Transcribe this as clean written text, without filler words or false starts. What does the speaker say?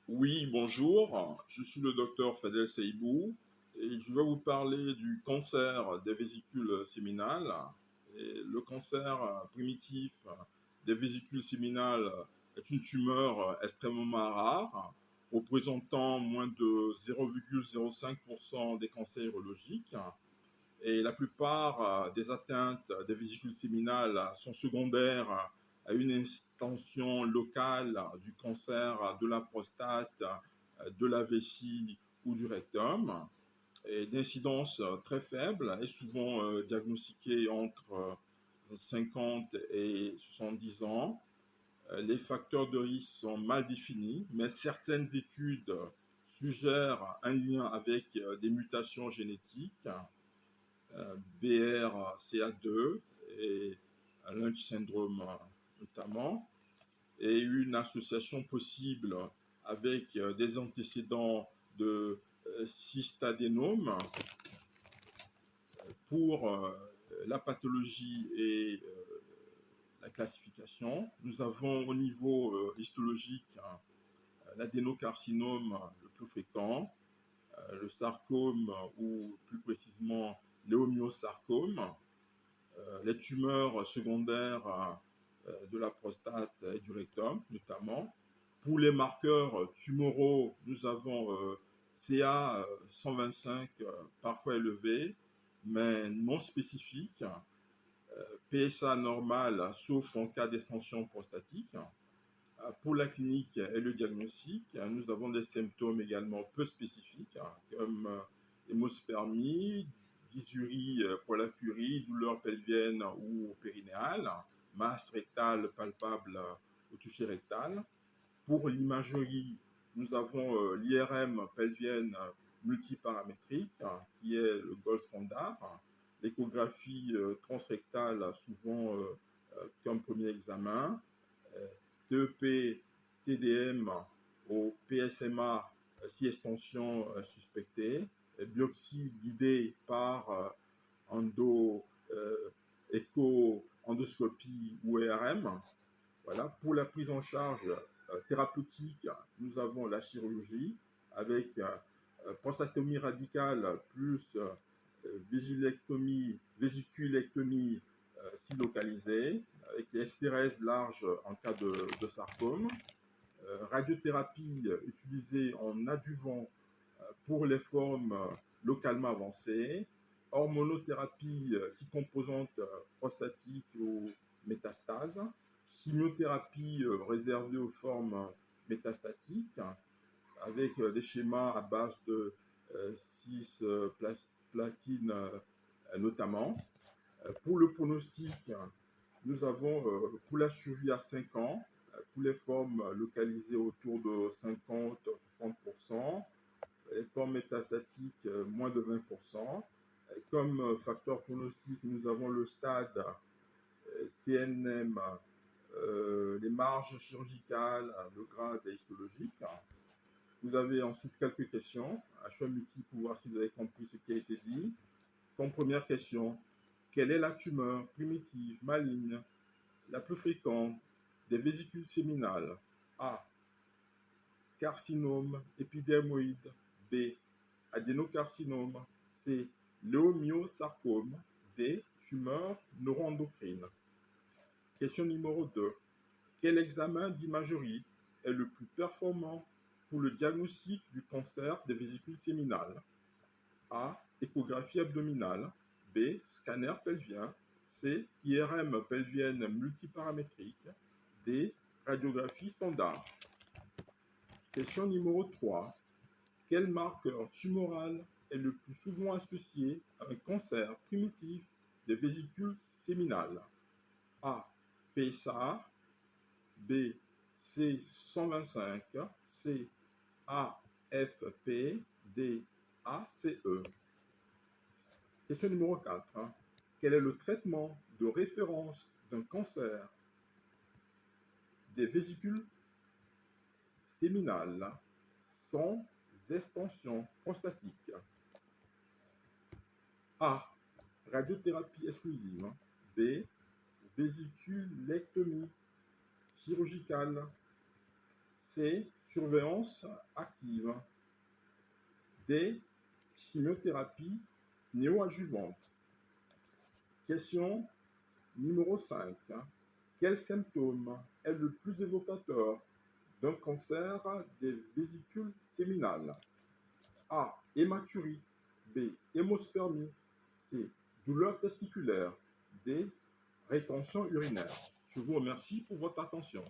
Oui, bonjour, je suis le docteur Fadel Seibou et je vais vous parler du cancer des vésicules séminales. Et le cancer primitif des vésicules séminales est une tumeur extrêmement rare, représentant moins de 0,05% des cancers urologiques. Et la plupart des atteintes des vésicules séminales sont secondaires à une extension locale du cancer de la prostate, de la vessie ou du rectum, et d'incidence très faible et souvent diagnostiquée entre 50 et 70 ans. Les facteurs de risque sont mal définis, mais certaines études suggèrent un lien avec des mutations génétiques, BRCA2 et Lynch syndrome notamment, et une association possible avec des antécédents de cystadénome pour la pathologie et la classification. Nous avons au niveau histologique l'adénocarcinome le plus fréquent, le sarcome ou plus précisément l'homéosarcome, les tumeurs secondaires de la prostate et du rectum notamment. Pour les marqueurs tumoraux, nous avons CA 125 parfois élevé, mais non spécifique, PSA normal sauf en cas d'extension prostatique. Pour la clinique et le diagnostic, nous avons des symptômes également peu spécifiques, comme hémospermie, dysurie pour la curie, douleur pelvienne ou périnéale, masse rectale palpable au toucher rectal. Pour l'imagerie, nous avons l'IRM pelvienne multiparamétrique, qui est le gold standard, l'échographie transrectale souvent comme premier examen, TEP, TDM au PSMA si extension suspectée, biopsie guidée par endo, écho, endoscopie ou ERM. Voilà. Pour la prise en charge thérapeutique, nous avons la chirurgie avec prostatomie radicale plus vésiculectomie si localisée, avec estérèse large en cas de sarcome, radiothérapie utilisée en adjuvant pour les formes localement avancées, hormonothérapie si composante prostatique ou métastase, chimiothérapie réservée aux formes métastatiques, avec des schémas à base de 6 platine notamment. Pour le pronostic, nous avons pour la survie à 5 ans, pour les formes localisées autour de 50-60%, les formes métastatiques moins de 20%. Comme facteur pronostic, nous avons le stade TNM, les marges chirurgicales, le grade histologique. Vous avez ensuite quelques questions, à choix multiple pour voir si vous avez compris ce qui a été dit. Comme première question, quelle est la tumeur primitive maligne la plus fréquente des vésicules séminales? A. Carcinome épidermoïde. B. Adénocarcinome. C. Léomyosarcome. D. Tumeur neuroendocrine. Question numéro 2. Quel examen d'imagerie est le plus performant pour le diagnostic du cancer des vésicules séminales? A. Échographie abdominale. B. Scanner pelvien. C. IRM pelvienne multiparamétrique. D. Radiographie standard. Question numéro 3. Quel marqueur tumoral est le plus souvent associé à un cancer primitif des vésicules séminales? A. PSA. B. C125. C. AFP. D. ACE. Question numéro 4. Quel est le traitement de référence d'un cancer des vésicules séminales sans extension prostatique? A. Radiothérapie exclusive. B. Vésiculectomie chirurgicale. C. Surveillance active. D. Chimiothérapie néoadjuvante. Question numéro 5. Quel symptôme est le plus évocateur d'un cancer des vésicules séminales? A. Hématurie. B. Hémospermie. C. Douleur testiculaire. D. Rétention urinaire. Je vous remercie pour votre attention.